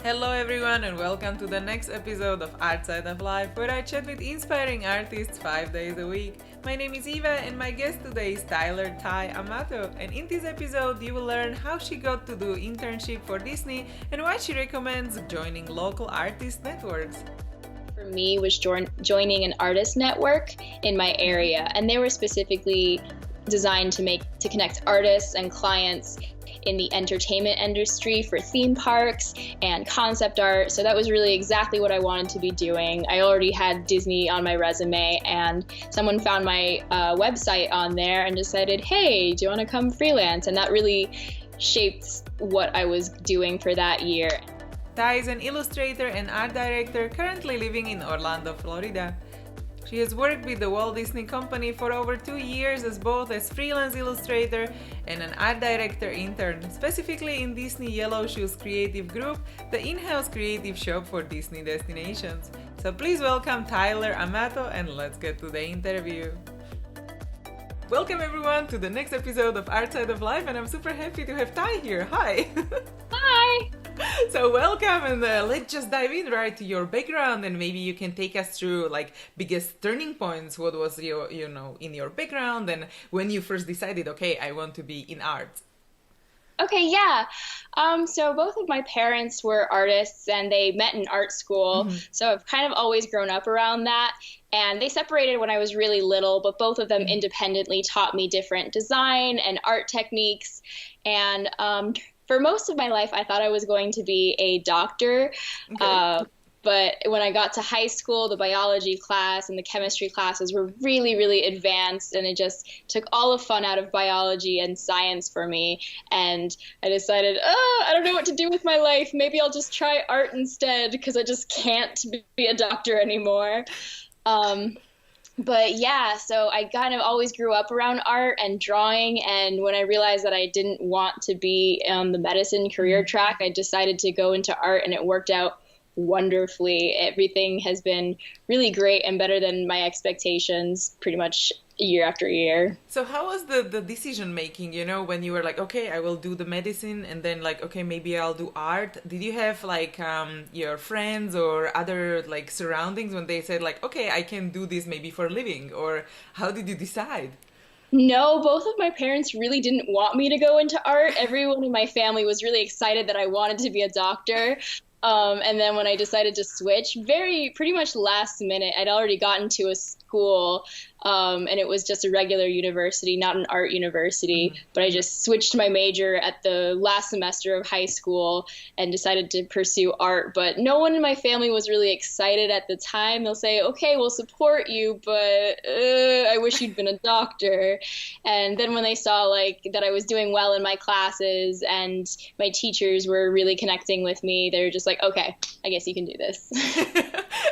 Hello everyone and welcome to the next episode of Outside of Life, where I chat with inspiring artists 5 days a week. My name is Eva and my guest today is Tyler Amato, and in this episode you will learn how she got to do internship for Disney and why she recommends joining local artist networks. For me was joining an artist network in my area, and they were specifically designed to connect artists and clients in the entertainment industry for theme parks and concept art. So that was really exactly what I wanted to be doing. I already had Disney on my resume, and someone found my website on there and decided, hey, do you want to come freelance? And that really shaped what I was doing for that year. Ty is an illustrator and art director currently living in Orlando, Florida. She has worked with the Walt Disney Company for over 2 years as both a freelance illustrator and an art director intern, specifically in Disney Yellow Shoes Creative Group, the in-house creative shop for Disney destinations. So please welcome Tyler Amato and let's get to the interview. Welcome everyone to the next episode of Outside of Life, and I'm super happy to have Ty here. Hi! Hi! So welcome, and let's just dive in right to your background, and maybe you can take us through like biggest turning points. What was your in your background, and when you first decided, okay, I want to be in art? Okay, yeah. So both of my parents were artists and they met in art school. Mm-hmm. So I've kind of always grown up around that. And they separated when I was really little, but both of them independently taught me different design and art techniques. And for most of my life, I thought I was going to be a doctor. Okay. But when I got to high school, the biology class and the chemistry classes were really, really advanced, and it just took all the fun out of biology and science for me. And I decided, I don't know what to do with my life. Maybe I'll just try art instead, because I just can't be a doctor anymore. But yeah, so I kind of always grew up around art and drawing, and when I realized that I didn't want to be on the medicine career track, I decided to go into art, and it worked out wonderfully. Everything has been really great and better than my expectations pretty much year after year. So how was the decision making, when you were like, okay, I will do the medicine, and then like, okay, maybe I'll do art? Did you have like your friends or other like surroundings when they said like, okay, I can do this maybe for a living? Or how did you decide? No, both of my parents really didn't want me to go into art. Everyone in my family was really excited that I wanted to be a doctor. And then when I decided to switch, pretty much last minute, I'd already gotten to a school, and it was just a regular university, not an art university. But I just switched my major at the last semester of high school and decided to pursue art. But no one in my family was really excited at the time. They'll say, okay, we'll support you, but I wish you'd been a doctor. And then when they saw like that I was doing well in my classes and my teachers were really connecting with me, they were just like, okay, I guess you can do this.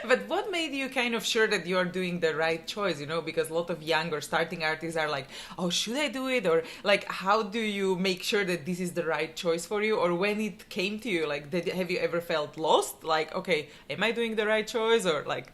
But what made you kind of sure that you're doing the right choice, because a lot of young or starting artists are like, oh, should I do it? Or like, how do you make sure that this is the right choice for you? Or when it came to you, like, have you ever felt lost? Like, okay, am I doing the right choice? Or like...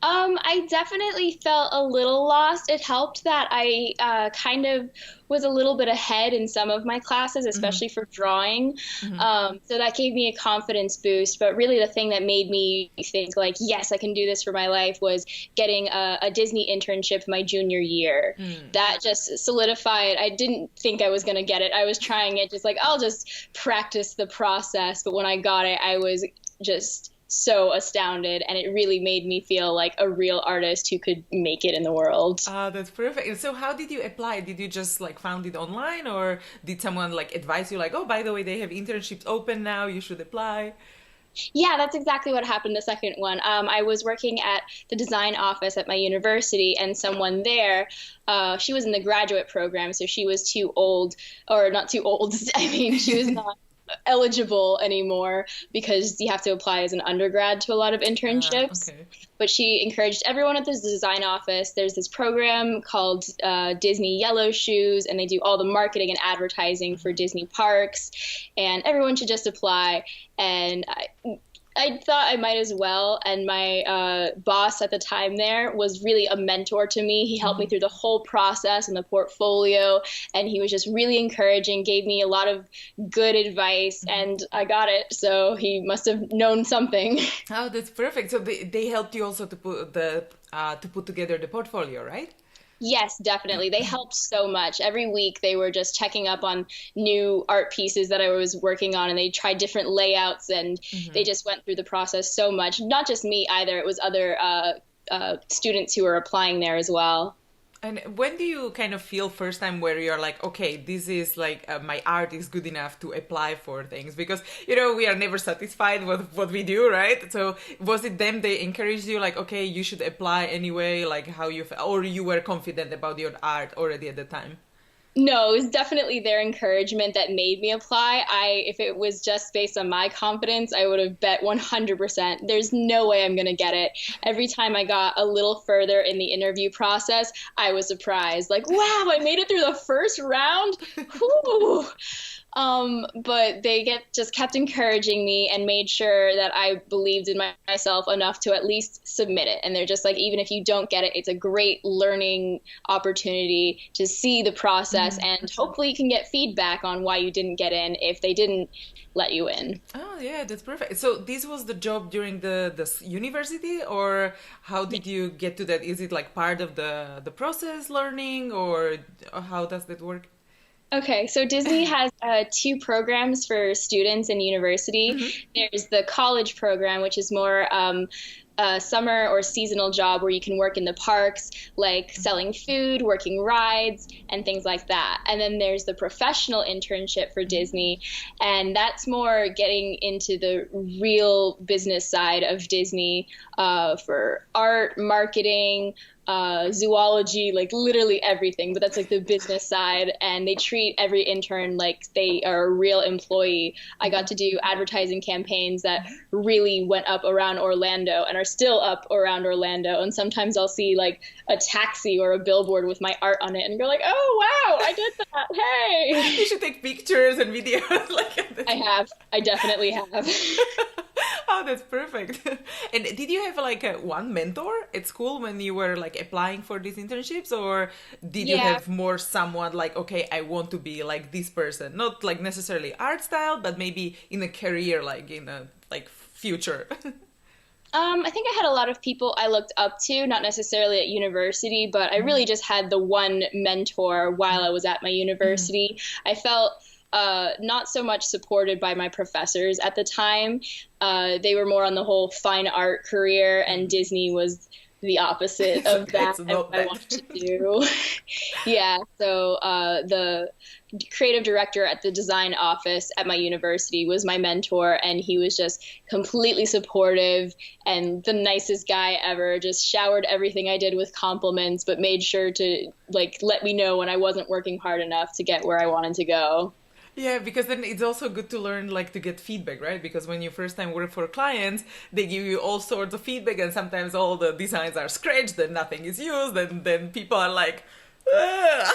I definitely felt a little lost. It helped that I kind of was a little bit ahead in some of my classes, especially for drawing. So that gave me a confidence boost. But really the thing that made me think like, yes, I can do this for my life was getting a Disney internship my junior year. That just solidified. I didn't think I was going to get it. I was trying it just like, I'll just practice the process. But when I got it, I was just so astounded, and it really made me feel like a real artist who could make it in the world. That's perfect. And so how did you apply? Did you just like found it online, or did someone like advise you like, oh, by the way, they have internships open now, you should apply? Yeah, that's exactly what happened the second one. I was working at the design office at my university, and someone there, she was in the graduate program, so she was too old, or not too old, I mean, she was not eligible anymore because you have to apply as an undergrad to a lot of internships. Okay. But she encouraged everyone at the design office. There's this program called Disney Yellow Shoes, and they do all the marketing and advertising for Disney parks, and everyone should just apply. And I thought I might as well. And my boss at the time there was really a mentor to me. He helped me through the whole process and the portfolio. And he was just really encouraging, gave me a lot of good advice, and I got it. So he must have known something. Oh, that's perfect. So they helped you also to put together the portfolio, right? Yes, definitely. They helped so much. Every week they were just checking up on new art pieces that I was working on, and they tried different layouts, and they just went through the process so much. Not just me either. It was other students who were applying there as well. And when do you kind of feel first time where you're like, okay, this is like my art is good enough to apply for things? Because, we are never satisfied with what we do, right? So was it them, they encouraged you like, okay, you should apply anyway, like how you, or you were confident about your art already at the time? No, it was definitely their encouragement that made me apply. If it was just based on my confidence, I would have bet 100%. There's no way I'm going to get it. Every time I got a little further in the interview process, I was surprised. Like, wow, I made it through the first round. Whew. But they just kept encouraging me and made sure that I believed in myself enough to at least submit it. And they're just like, even if you don't get it, it's a great learning opportunity to see the process, and hopefully you can get feedback on why you didn't get in if they didn't let you in. Oh, yeah, that's perfect. So this was the job during the university, or how did you get to that? Is it like part of the process learning, or how does that work? Okay, so Disney has two programs for students in university. There's the college program, which is more a summer or seasonal job where you can work in the parks, like selling food, working rides, and things like that. And then there's the professional internship for Disney, and that's more getting into the real business side of Disney for art, marketing, zoology, like literally everything, but that's like the business side, and they treat every intern like they are a real employee. I got to do advertising campaigns that really went up around Orlando and are still up around Orlando, and sometimes I'll see like a taxi or a billboard with my art on it and go like, oh wow, I did that, hey. You should take pictures and videos. I definitely have. Oh, that's perfect. And did you have like one mentor at school when you were like applying for these internships, or did you have more someone like, okay, I want to be like this person, not like necessarily art style, but maybe in a career, like in a like future? I think I had a lot of people I looked up to, not necessarily at university, but I really just had the one mentor while I was at my university. I felt not so much supported by my professors at the time. They were more on the whole fine art career, and Disney was the opposite of that. I wanted to do. Yeah, so the creative director at the design office at my university was my mentor, and he was just completely supportive and the nicest guy ever. Just showered everything I did with compliments, but made sure to like let me know when I wasn't working hard enough to get where I wanted to go. Yeah, because then it's also good to learn like to get feedback, right? Because when you first time work for clients, they give you all sorts of feedback, and sometimes all the designs are scratched and nothing is used, and then people are like, ugh.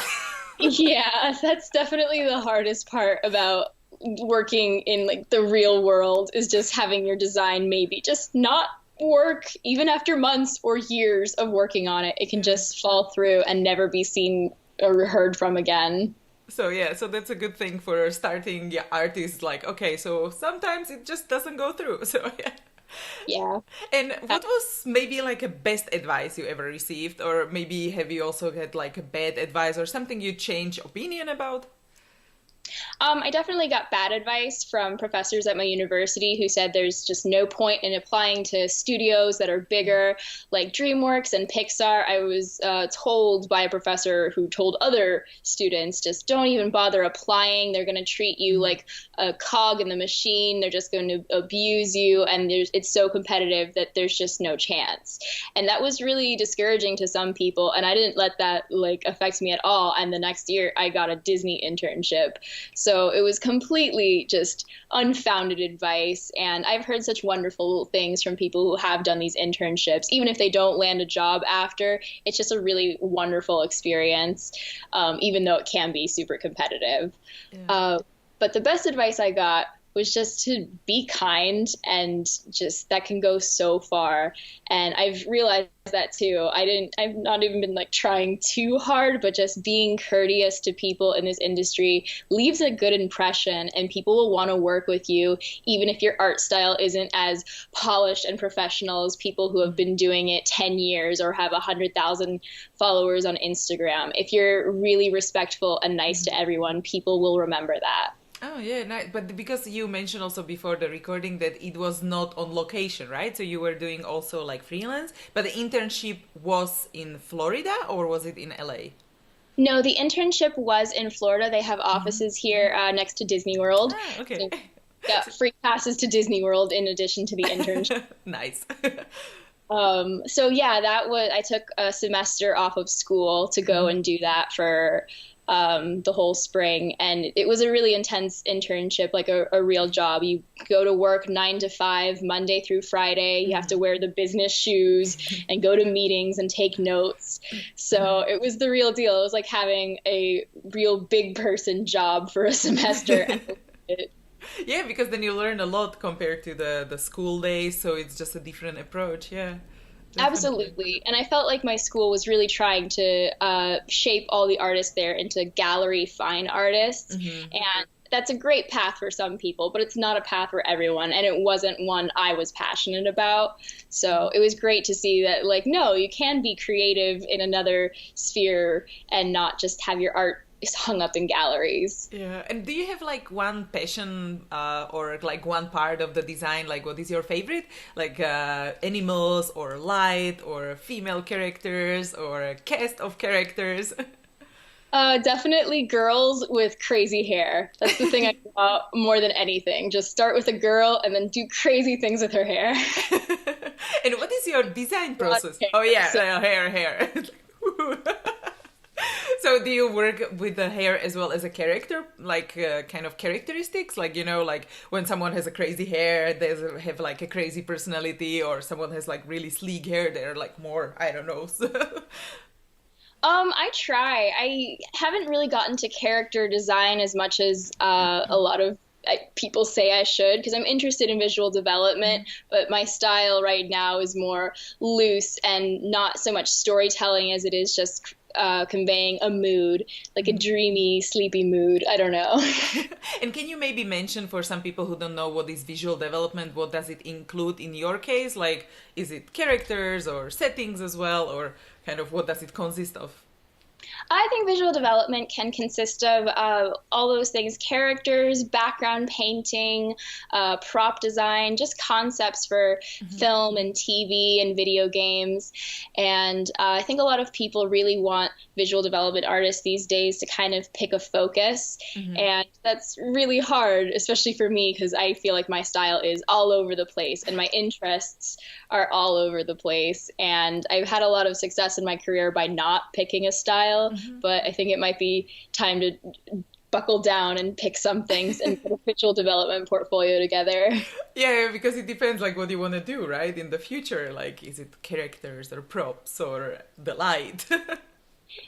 Yeah, that's definitely the hardest part about working in like the real world, is just having your design maybe just not work even after months or years of working on it. It can just fall through and never be seen or heard from again. So yeah, so that's a good thing for starting artists. Like, okay, so sometimes it just doesn't go through. So yeah. Yeah. And what was maybe like a best advice you ever received, or maybe have you also had like a bad advice or something you change opinion about? I definitely got bad advice from professors at my university who said there's just no point in applying to studios that are bigger, like DreamWorks and Pixar. I was told by a professor who told other students, just don't even bother applying. They're going to treat you like a cog in the machine. They're just going to abuse you, and it's so competitive that there's just no chance. And that was really discouraging to some people, and I didn't let that like affect me at all. And the next year I got a Disney internship. So it was completely just unfounded advice. And I've heard such wonderful things from people who have done these internships. Even if they don't land a job after, it's just a really wonderful experience, even though it can be super competitive. Yeah. But the best advice I got was just to be kind, and just that can go so far. And I've realized that too. I've not even been like trying too hard, but just being courteous to people in this industry leaves a good impression, and people will want to work with you, even if your art style isn't as polished and professional as people who have been doing it 10 years or have 100,000 followers on Instagram. If you're really respectful and nice to everyone, people will remember that. Oh yeah, nice. But because you mentioned also before the recording that it was not on location, right? So you were doing also like freelance, but the internship was in Florida or was it in LA? No, the internship was in Florida. They have offices here next to Disney World. Ah, okay. So, yeah, free passes to Disney World in addition to the internship. Nice. So yeah, I took a semester off of school to go and do that for the whole spring. And it was a really intense internship, like a real job. You go to work 9 to 5, Monday through Friday. You have to wear the business shoes and go to meetings and take notes. So it was the real deal. It was like having a real big person job for a semester. Yeah, because then you learn a lot compared to the school days, so it's just a different approach. Yeah. Definitely. Absolutely. And I felt like my school was really trying to shape all the artists there into gallery fine artists. And that's a great path for some people, but it's not a path for everyone. And it wasn't one I was passionate about. So it was great to see that, like, no, you can be creative in another sphere and not just have your art is hung up in galleries. Yeah. And do you have like one passion or like one part of the design? Like what is your favorite? Like animals or light or female characters or a cast of characters? Definitely girls with crazy hair. That's the thing I want more than anything. Just start with a girl and then do crazy things with her hair. And what is your design process? Oh yeah, hair. So do you work with the hair as well as a character, like kind of characteristics? Like, you know, like when someone has a crazy hair, they have like a crazy personality, or someone has like really sleek hair, they're like more, I don't know. I try. I haven't really gotten to character design as much as a lot of people say I should, because I'm interested in visual development, but my style right now is more loose and not so much storytelling as it is just conveying a mood, like a dreamy, sleepy mood. I don't know. And can you maybe mention for some people who don't know what is visual development, what does it include in your case? Like, is it characters or settings as well, or kind of what does it consist of? I think visual development can consist of all those things: characters, background painting, prop design, just concepts for film and TV and video games. And I think a lot of people really want visual development artists these days to kind of pick a focus. And that's really hard, especially for me, because I feel like my style is all over the place and my interests are all over the place. And I've had a lot of success in my career by not picking a style. But I think it might be time to buckle down and pick some things and put a visual development portfolio together. Yeah, because it depends like what you want to do, right? In the future, like is it characters or props or the light?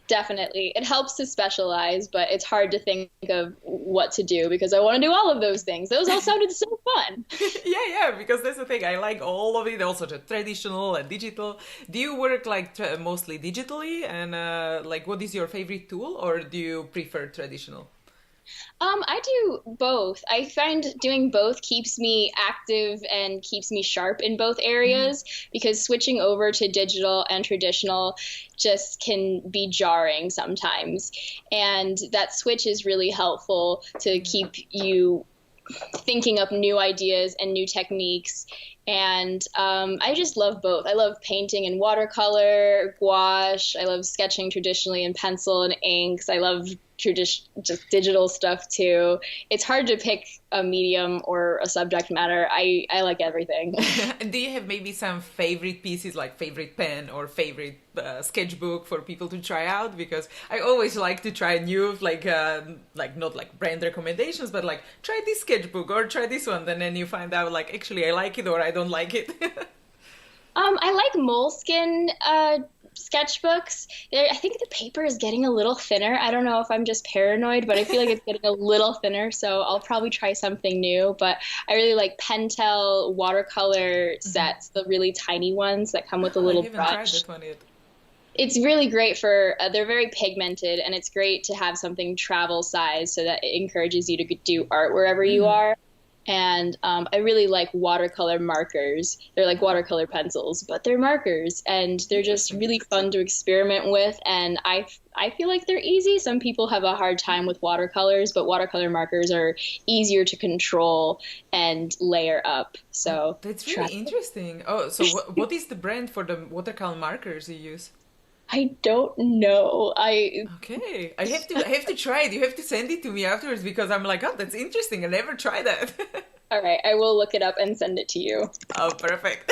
Definitely. It helps to specialize, but it's hard to think of what to do because I want to do all of those things. Those all sounded so fun. Yeah, because that's the thing. I like all of it, also the traditional and digital. Do you work like mostly digitally? And like what is your favorite tool, or do you prefer traditional? I do both. I find doing both keeps me active and keeps me sharp in both areas because switching over to digital and traditional just can be jarring sometimes. And that switch is really helpful to keep you thinking up new ideas and new techniques. And I just love both. I love painting in watercolor, gouache. I love sketching traditionally in pencil and inks. I love just digital stuff too. It's hard to pick a medium or a subject matter. I like everything. Do you have maybe some favorite pieces, like favorite pen or favorite sketchbook for people to try out? Because I always like to try new, like not like brand recommendations, but like try this sketchbook or try this one, and then you find out like actually I like it or I don't like it. I like Moleskine sketchbooks. I think the paper is getting a little thinner. I don't know if I'm just paranoid, but I feel like it's getting a little thinner. So I'll probably try something new. But I really like Pentel watercolor sets, the really tiny ones that come with a I little haven't tried brush. that one yet. It's really great for, they're very pigmented, and it's great to have something travel size so that it encourages you to do art wherever you are. And I really like watercolor markers. They're like watercolor pencils, but they're markers, and they're just really fun to experiment with. And I feel like they're easy. Some people have a hard time with watercolors, but watercolor markers are easier to control and layer up. So That's really interesting. Oh, so what is the brand for the watercolor markers you use? I don't know. Okay, I have to try it. You have to send it to me afterwards because I'm like, oh, that's interesting. I never tried that. All right, I will look it up and send it to you. Oh, perfect.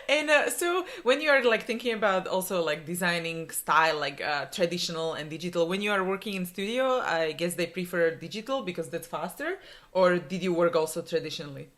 And so when you are like thinking about also like designing style, like traditional and digital, when you are working in studio, I guess they prefer digital because that's faster. Or did you work also traditionally?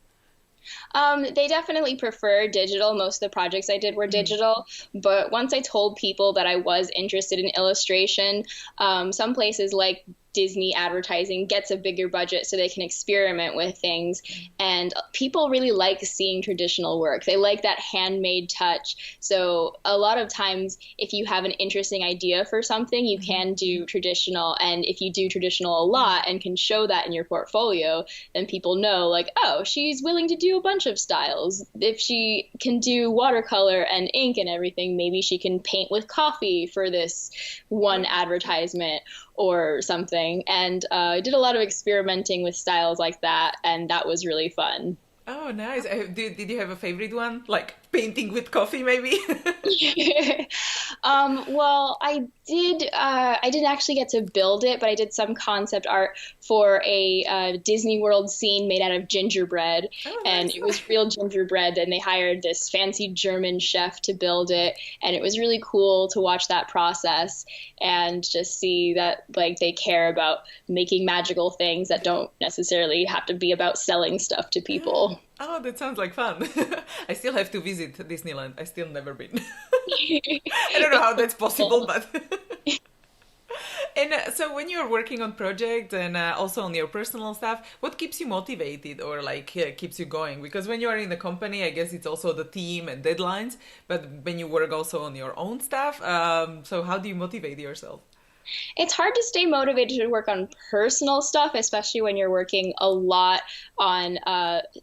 They definitely prefer digital. Most of the projects I did were digital, but once I told people that I was interested in illustration, some places like Disney advertising gets a bigger budget so they can experiment with things. And people really like seeing traditional work. They like that handmade touch. So a lot of times, if you have an interesting idea for something, you can do traditional. And if you do traditional a lot and can show that in your portfolio, then people know like, oh, she's willing to do a bunch of styles. If she can do watercolor and ink and everything, maybe she can paint with coffee for this one advertisement or something. And I did a lot of experimenting with styles like that, and that was really fun. Oh, nice. Did you have a favorite one? Like painting with coffee, maybe? Well, I did. I didn't actually get to build it, but I did some concept art for a Disney World scene made out of gingerbread, Oh, and nice. it was real gingerbread. And they hired this fancy German chef to build it, and it was really cool to watch that process and just see that like they care about making magical things that don't necessarily have to be about selling stuff to people. Oh, that sounds like fun. I still have to visit Disneyland. I still never been. I don't know how that's possible, but and so when you're working on projects and also on your personal stuff, what keeps you motivated or like keeps you going? Because when you are in the company, I guess it's also the team and deadlines. But when you work also on your own stuff, so how do you motivate yourself? It's hard to stay motivated to work on personal stuff, especially when you're working a lot on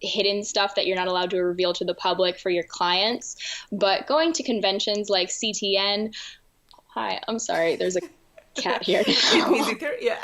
hidden stuff that you're not allowed to reveal to the public for your clients. But going to conventions like CTN, hi, I'm sorry, there's a cat here now. Visitor, yeah.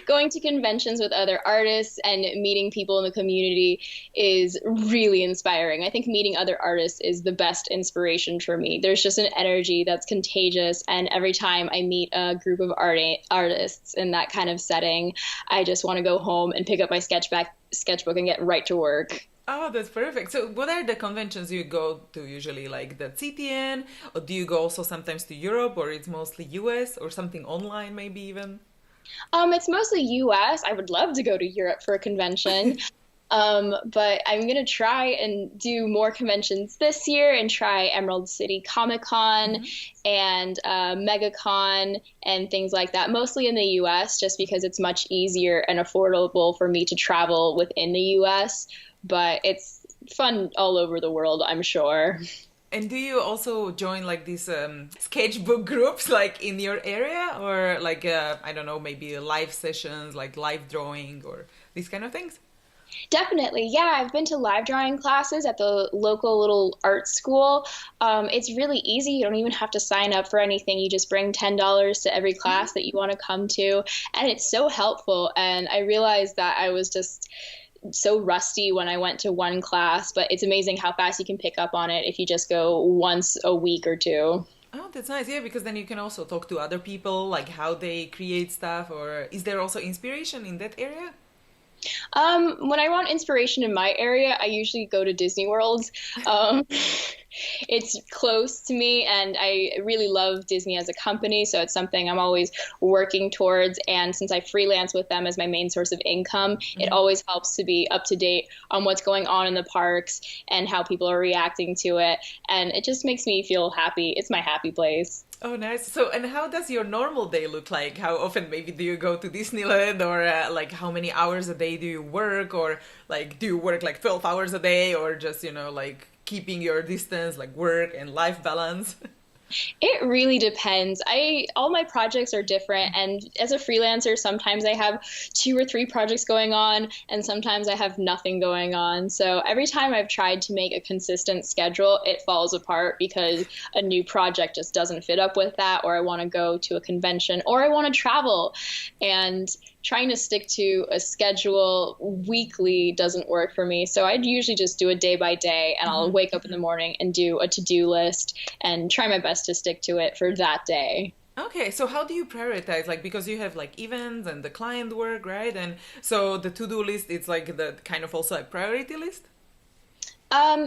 Going to conventions with other artists and meeting people in the community is really inspiring. I think meeting other artists is the best inspiration for me. There's just an energy that's contagious, and every time I meet a group of artists in that kind of setting, I just want to go home and pick up my sketchbook and get right to work. Oh, that's perfect. So, what are the conventions you go to usually? Like the CTN, or do you go also sometimes to Europe, or it's mostly US, or something online, maybe even? It's mostly US. I would love to go to Europe for a convention. But I'm going to try and do more conventions this year and try Emerald City Comic Con and MegaCon and things like that, mostly in the US, just because it's much easier and affordable for me to travel within the US. But it's fun all over the world, I'm sure. And do you also join like these sketchbook groups like in your area or like, I don't know, maybe live sessions, like live drawing or these kind of things? Definitely. Yeah, I've been to live drawing classes at the local little art school. It's really easy. You don't even have to sign up for anything. You just bring $10 to every class that you want to come to. And it's so helpful. And I realized that I was just so rusty when I went to one class, but it's amazing how fast you can pick up on it if you just go once a week or two. Oh, that's nice. Yeah, because then you can also talk to other people, like how they create stuff, or is there also inspiration in that area? When I want inspiration in my area, I usually go to Disney World. Um, it's close to me, and I really love Disney as a company, so it's something I'm always working towards. And since I freelance with them as my main source of income, it always helps to be up to date on what's going on in the parks and how people are reacting to it. And it just makes me feel happy. It's my happy place. Oh, nice. So, and how does your normal day look like? How often maybe do you go to Disneyland, or like how many hours a day do you work, or like do you work like 12 hours a day, or just, like keeping your distance, like work and life balance? It really depends. All my projects are different, and as a freelancer, sometimes I have 2 or 3 projects going on, and sometimes I have nothing going on. So every time I've tried to make a consistent schedule, it falls apart because a new project just doesn't fit up with that, or I want to go to a convention, or I want to travel. And trying to stick to a schedule weekly doesn't work for me. So I'd usually just do it day by day, and I'll wake up in the morning and do a to-do list and try my best to stick to it for that day. Okay, so how do you prioritize? Like, because you have like events and the client work, right? And so the to-do list, it's like the kind of also a priority list?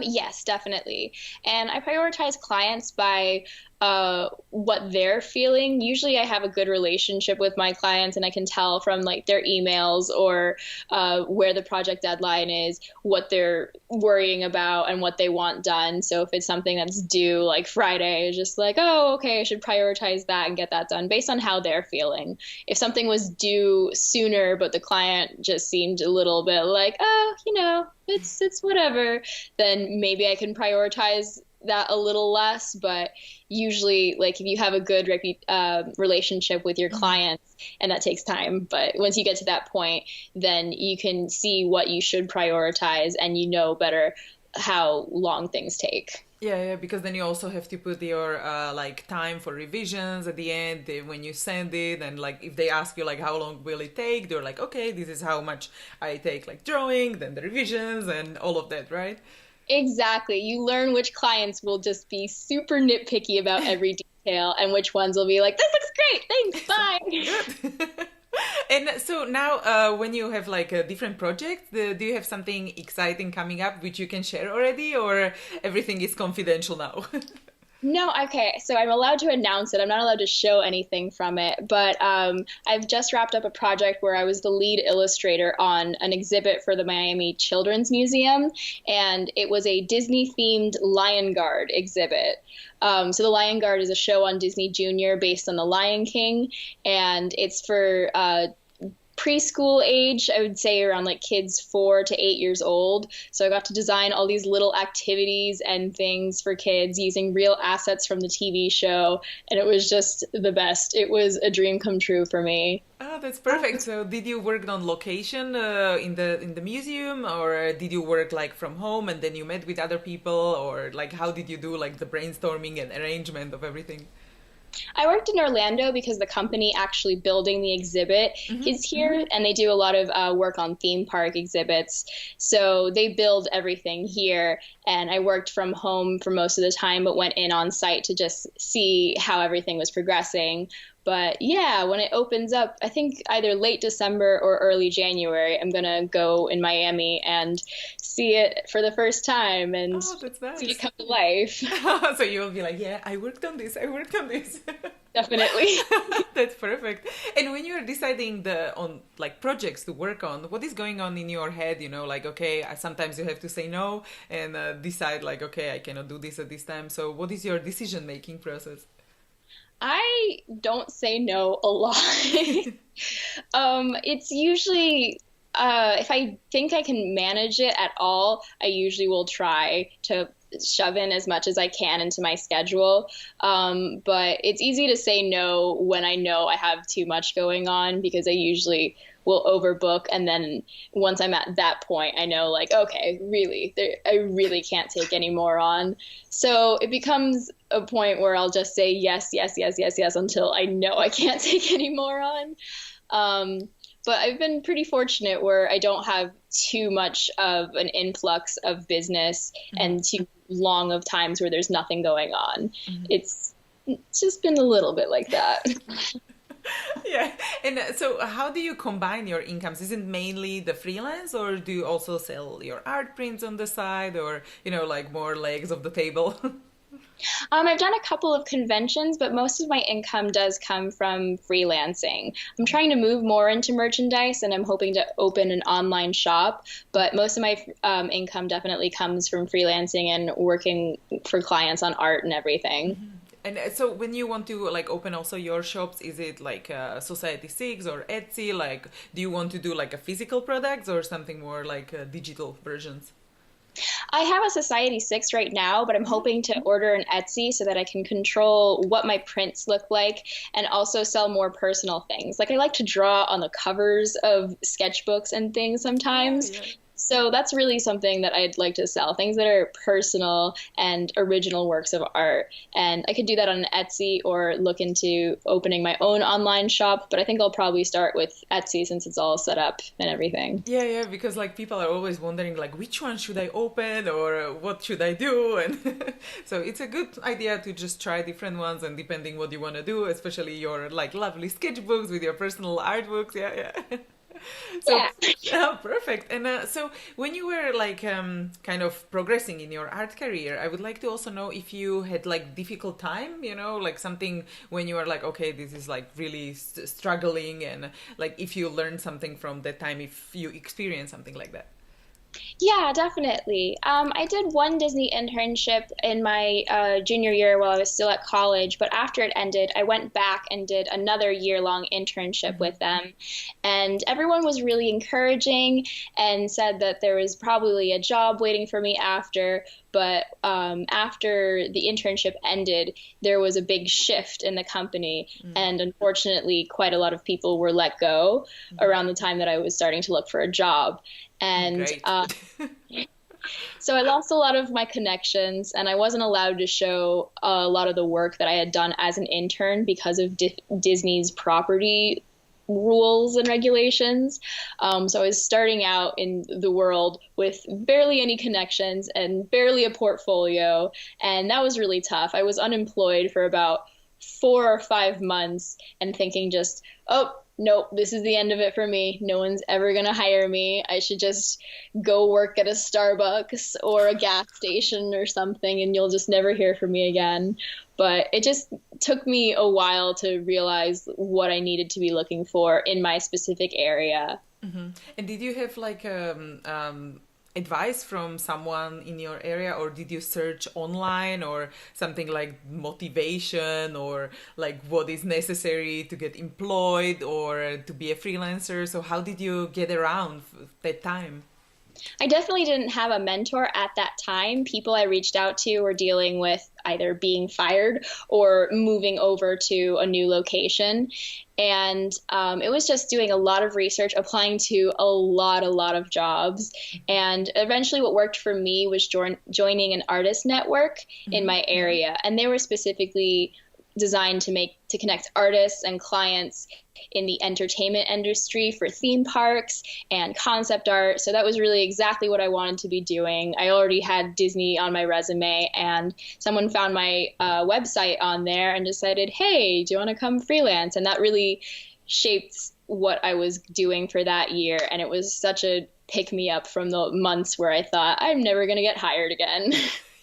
Yes, definitely. And I prioritize clients by what they're feeling. Usually I have a good relationship with my clients, and I can tell from like their emails or where the project deadline is, what they're worrying about and what they want done. So if it's something that's due like Friday, it's just like, oh, okay, I should prioritize that and get that done based on how they're feeling. If something was due sooner, but the client just seemed a little bit like, oh, it's whatever, then maybe I can prioritize that a little less. But usually, like, if you have a good relationship with your clients, and that takes time, but once you get to that point, then you can see what you should prioritize, and you know better how long things take. Yeah, because then you also have to put your like time for revisions at the end when you send it, and like if they ask you like how long will it take, they're like, okay, this is how much I take, like drawing, then the revisions and all of that, right? Exactly. You learn which clients will just be super nitpicky about every detail, and which ones will be like, this looks great, thanks, bye. Good. And so now when you have like a different project, do you have something exciting coming up which you can share already, or everything is confidential now? No, okay. So I'm allowed to announce it. I'm not allowed to show anything from it. But I've just wrapped up a project where I was the lead illustrator on an exhibit for the Miami Children's Museum. And it was a Disney-themed Lion Guard exhibit. So the Lion Guard is a show on Disney Junior based on the Lion King. And it's for preschool age, I would say around like kids 4 to 8 years old. So I got to design all these little activities and things for kids using real assets from the TV show, and it was just the best. It was a dream come true for me. Oh, that's perfect. So did you work on location in the museum, or did you work like from home and then you met with other people, or like how did you do like the brainstorming and arrangement of everything? I worked in Orlando because the company actually building the exhibit is here, and they do a lot of work on theme park exhibits. So they build everything here, and I worked from home for most of the time, but went in on site to just see how everything was progressing. But yeah, when it opens up, I think either late December or early January, I'm going to go in Miami and see it for the first time and that's nice. see it come to life. So you'll be like, yeah, I worked on this. Definitely. That's perfect. And when you're deciding on like projects to work on, what is going on in your head? Like, okay, sometimes you have to say no and decide like, okay, I cannot do this at this time. So what is your decision-making process? I don't say no a lot. It's usually, if I think I can manage it at all, I usually will try to shove in as much as I can into my schedule. But it's easy to say no when I know I have too much going on, because I usually will overbook. And then once I'm at that point, I know like, okay, really, I really can't take any more on. So it becomes a point where I'll just say yes, yes, yes, yes, yes, until I know I can't take any more on. But I've been pretty fortunate where I don't have too much of an influx of business and too long of times where there's nothing going on. It's just been a little bit like that. Yeah. And so how do you combine your incomes? Is it mainly the freelance, or do you also sell your art prints on the side, or, like more legs of the table? I've done a couple of conventions, but most of my income does come from freelancing. I'm trying to move more into merchandise and I'm hoping to open an online shop, but most of my income definitely comes from freelancing and working for clients on art and everything. And so when you want to like open also your shops, is it like Society 6 or Etsy? Like, do you want to do like a physical products or something more like digital versions? I have a Society 6 right now, but I'm hoping to order an Etsy so that I can control what my prints look like and also sell more personal things. Like I like to draw on the covers of sketchbooks and things Oh, sometimes. yeah. So that's really something that I'd like to sell, things that are personal and original works of art. And I could do that on Etsy or look into opening my own online shop, but I think I'll probably start with Etsy since it's all set up and everything. Yeah, yeah, because like people are always wondering like which one should I open or what should I do, and so it's a good idea to just try different ones and depending what you want to do, especially your like lovely sketchbooks with your personal artbooks. Yeah, yeah. So, Yeah. perfect. And so, when you were like kind of progressing in your art career, I would like to also know if you had like difficult time, like something when you were like, okay, this is like really struggling, and like if you learned something from that time, if you experienced something like that. Yeah, definitely. I did one Disney internship in my junior year while I was still at college, but after it ended, I went back and did another year-long internship with them. And everyone was really encouraging and said that there was probably a job waiting for me after. But after the internship ended, there was a big shift in the company. And unfortunately, quite a lot of people were let go around the time that I was starting to look for a job. And Great. so I lost a lot of my connections, and I wasn't allowed to show a lot of the work that I had done as an intern because of Disney's property rules and regulations. So I was starting out in the world with barely any connections and barely a portfolio, and that was really tough. I was unemployed for about 4 or 5 months and thinking just, oh, nope, this is the end of it for me. No one's ever going to hire me. I should just go work at a Starbucks or a gas station or something, and you'll just never hear from me again. But it just took me a while to realize what I needed to be looking for in my specific area. And did you have like advice from someone in your area, or did you search online, or something like motivation, or like what is necessary to get employed or to be a freelancer? So how did you get around that time? I definitely didn't have a mentor at that time. People I reached out to were dealing with either being fired or moving over to a new location. And it was just doing a lot of research, applying to a lot of jobs. And eventually what worked for me was joining an artist network in my area. And they were specifically designed to connect artists and clients in the entertainment industry for theme parks and concept art. So that was really exactly what I wanted to be doing. I already had Disney on my resume, and someone found my website on there and decided, hey, do you want to come freelance? And that really shaped what I was doing for that year. And it was such a pick me up from the months where I thought I'm never going to get hired again.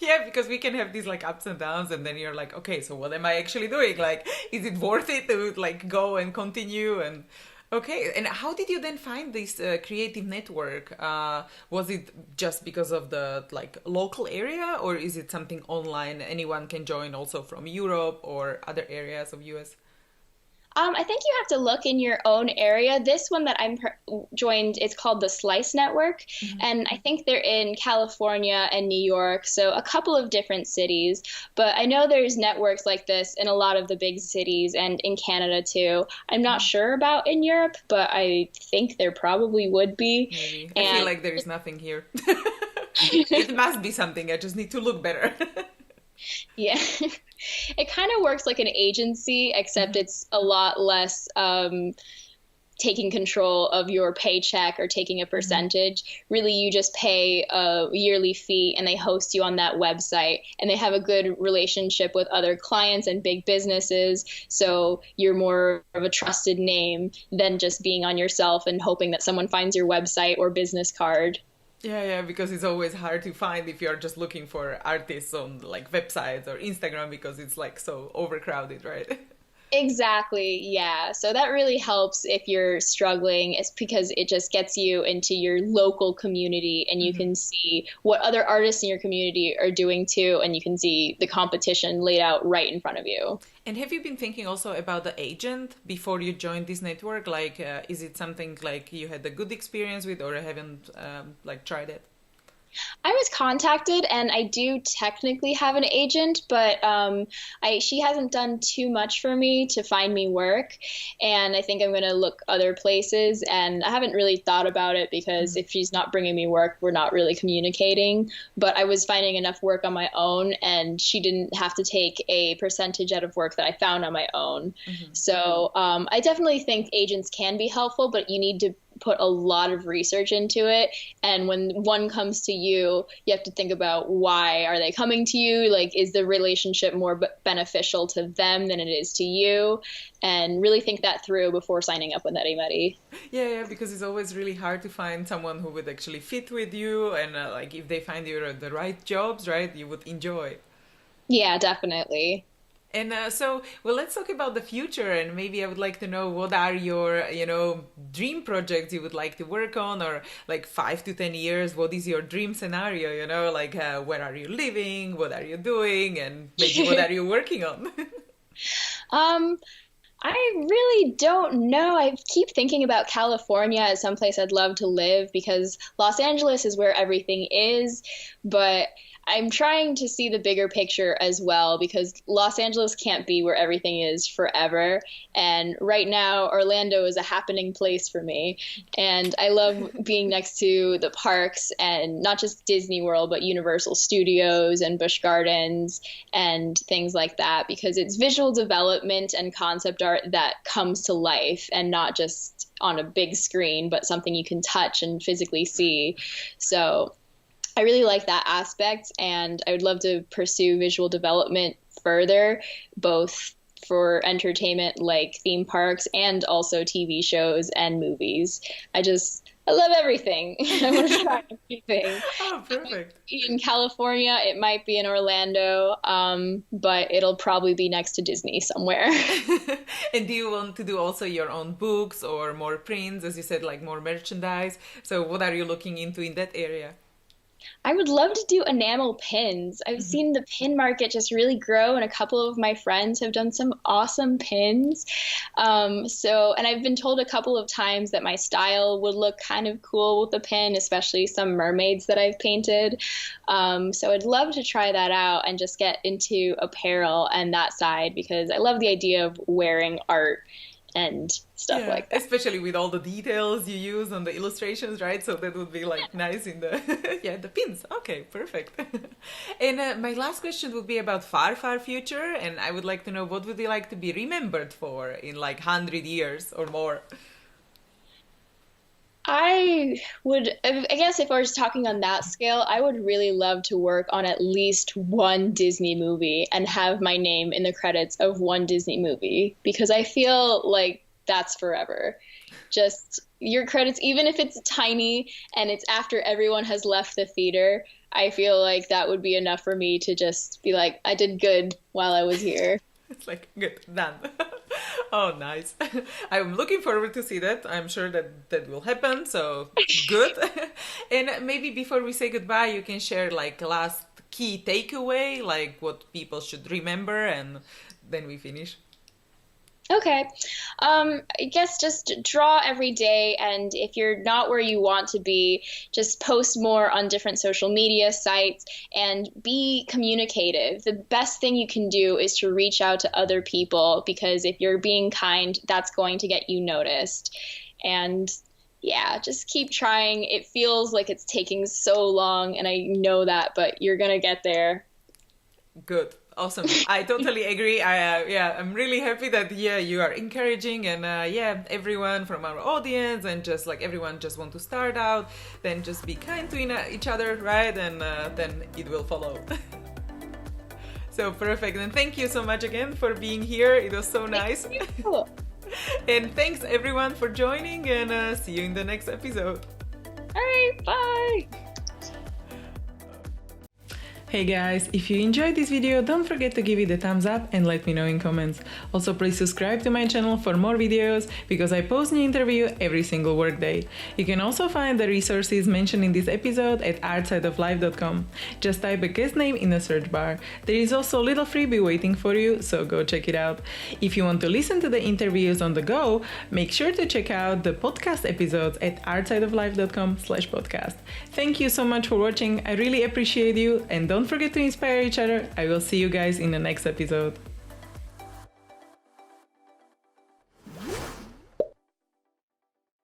Yeah, because we can have these like ups and downs, and then you're like, okay, so what am I actually doing? Like, is it worth it to like go and continue? And okay, and how did you then find this creative network? Was it just because of the like local area, or is it something online anyone can join, also from Europe or other areas of US? I think you have to look in your own area. This one that I'm joined, it's called the Slice Network, and I think they're in California and New York, so a couple of different cities. But I know there's networks like this in a lot of the big cities and in Canada too. I'm not sure about in Europe, but I think there probably would be. Maybe. I feel like there is nothing here. It must be something. I just need to look better. Yeah, it kind of works like an agency, except it's a lot less taking control of your paycheck or taking a percentage. Really, you just pay a yearly fee and they host you on that website, and they have a good relationship with other clients and big businesses. So you're more of a trusted name than just being on yourself and hoping that someone finds your website or business card. Yeah, because it's always hard to find if you're just looking for artists on like websites or Instagram because it's like so overcrowded, right? Exactly. Yeah. So that really helps if you're struggling. It's because it just gets you into your local community and you can see what other artists in your community are doing too. And you can see the competition laid out right in front of you. And have you been thinking also about the agent before you joined this network? Like, is it something like you had a good experience with or haven't like tried it? I was contacted, and I do technically have an agent, but she hasn't done too much for me to find me work, and I think I'm going to look other places. And I haven't really thought about it because if she's not bringing me work, we're not really communicating. But I was finding enough work on my own, and she didn't have to take a percentage out of work that I found on my own. So I definitely think agents can be helpful, but you need to put a lot of research into it, and when one comes to you, you have to think about why are they coming to you, like is the relationship more beneficial to them than it is to you, and really think that through before signing up with anybody. Yeah, because it's always really hard to find someone who would actually fit with you, and like if they find you the right jobs, right, you would enjoy. Yeah, definitely. And well, let's talk about the future. And maybe I would like to know what are your, dream projects you would like to work on, or like 5 to 10 years. What is your dream scenario? Like where are you living? What are you doing? And maybe what are you working on? um I really don't know. I keep thinking about California as someplace I'd love to live because Los Angeles is where everything is, but I'm trying to see the bigger picture as well because Los Angeles can't be where everything is forever. And right now, Orlando is a happening place for me. And I love being next to the parks and not just Disney World, but Universal Studios and Busch Gardens and things like that because it's visual development and concept art that comes to life and not just on a big screen, but something you can touch and physically see. So I really like that aspect, and I would love to pursue visual development further, both for entertainment like theme parks and also TV shows and movies. I love everything. I want to try everything. Oh, perfect. In California, it might be in Orlando, but it'll probably be next to Disney somewhere. And do you want to do also your own books or more prints, as you said, like more merchandise? So what are you looking into in that area? I would love to do enamel pins. I've seen the pin market just really grow, and a couple of my friends have done some awesome pins. And I've been told a couple of times that my style would look kind of cool with the pin, especially some mermaids that I've painted. So I'd love to try that out and just get into apparel and that side because I love the idea of wearing art and stuff like that. Especially with all the details you use on the illustrations, right? So that would be like nice in the the pins. Okay, perfect. And my last question would be about far future, and I would like to know what would you like to be remembered for in like 100 years or more? I guess if I was talking on that scale, I would really love to work on at least one Disney movie and have my name in the credits of one Disney movie because I feel like that's forever. Just your credits, even if it's tiny and it's after everyone has left the theater, I feel like that would be enough for me to just be like, I did good while I was here. It's like, good, done. Oh, nice. I'm looking forward to see that. I'm sure that will happen. So good. And maybe before we say goodbye, you can share like last key takeaway, like what people should remember, and then we finish. Okay. I guess just draw every day, and if you're not where you want to be, just post more on different social media sites and be communicative. The best thing you can do is to reach out to other people because if you're being kind, that's going to get you noticed. And yeah, just keep trying. It feels like it's taking so long, and I know that, but you're gonna get there. Good. Awesome. I totally agree. I'm really happy that you are encouraging and everyone from our audience and just like everyone just want to start out, then just be kind to each other, right? And then it will follow. So perfect. And thank you so much again for being here. It was so nice. And thanks everyone for joining, and see you in the next episode. All right, bye. Hey guys, if you enjoyed this video, don't forget to give it a thumbs up and let me know in comments. Also, please subscribe to my channel for more videos because I post new interview every single workday. You can also find the resources mentioned in this episode at artsideoflife.com. Just type a guest name in the search bar. There is also a little freebie waiting for you, so go check it out. If you want to listen to the interviews on the go, make sure to check out the podcast episodes at artsideoflife.com/podcast. Thank you so much for watching. I really appreciate you, and don't forget to inspire each other. I will see you guys in the next episode.